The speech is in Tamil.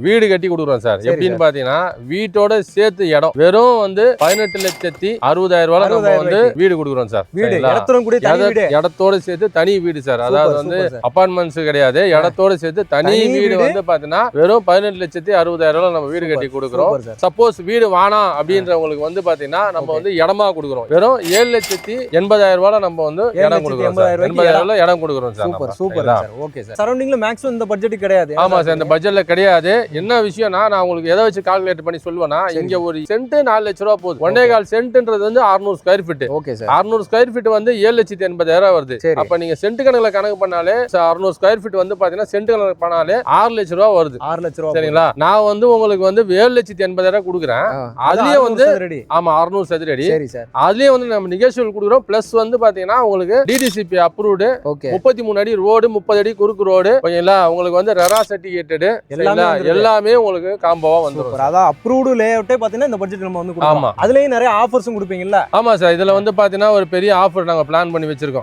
வீடு கட்டி கொடுக்குறோம் சார். எப்படின்னு பாத்தீங்கன்னா வீட்டோட சேர்த்து இடம் வெறும் வந்து 18,60,000 நம்ம வந்து வீடு கொடுக்குறோம் சார். இடத்தோட சேர்த்து தனி வீடு சார். அதாவது வந்து அபார்ட்மெண்ட்ஸ் கிடையாது, இடத்தோட சேர்த்து தனி வீடு வந்து பாத்தீங்கன்னா வெறும் 18,60,000 நம்ம வீடு கட்டி கொடுக்குறோம். சப்போஸ் வீடு வேணாம் அப்படின்றவங்களுக்கு வந்து பாத்தீங்கன்னா நம்ம வந்து இடமா கொடுக்குறோம். வெறும் 7,80,000 நம்ம வந்து இடம் கொடுக்குறோம். 80,000 இடம் கொடுக்குறோம் sir. Super sir. Okay sir. சரௌண்டிங்ல மேக்ஸிமம் இந்த பட்ஜெட் கிடையாது. ஆமா சார், இந்த பட்ஜெட்ல கிடையாது. என்ன விஷயம்னா நான் உங்களுக்கு எதை வச்சு கால்குலேட் பண்ணி சொல்லுவேன்னா, இங்க ஒரு சென்ட் 4 லட்ச ரூபா போகுது. 1.25 சென்ட்ன்றது வந்து 600 square feet. Okay sir. 600 square feet வந்து 7,80,000 வருது. அப்ப நீங்க சென்ட் கணக்குல கணக்கு பண்ணாலே 600 ஸ்கொயர் ஃபீட் வந்து பாத்தீங்கன்னா சென்ட் கணக்கு பண்ணாலே 6 லட்ச ரூபா வருது. 6 லட்ச ரூபா சரிங்களா? நான் வந்து உங்களுக்கு வந்து 7,80,000 கொடுக்குறேன். அதுலயே வந்து ஆமா 600 சதுர அடி. சரி சார். அதுலயே வந்து நம்ம நெகோஷியபிள் கொடுக்குறோம். பிளஸ் வந்து பாத்தீங்கன்னா உங்களுக்கு டிடிசிபி அப்ரூவ்டு. ஓகே. 33 அடி ரோடு, 30 அடி குறுக்கு ரோடு. ஓகேங்களா? உங்களுக்கு வந்து ரெரா சர்டிபிகேட்டட் எல்லாமே உங்களுக்கு காம்போவா வந்துரும். அதான் அப்ரூவ்டு லேஅவுட்டே பாத்தீங்கன்னா இந்த பட்ஜெட் நம்ம வந்து கொடுப்போம். அதுலயே நிறைய ஆஃபர்ஸும் கொடுப்பீங்கல்ல? ஆமா சார். இதுல வந்து பாத்தீங்கன்னா ஒரு பெரிய ஆஃபர் நாங்க பிளான் பண்ணி வச்சிருக்கோம்.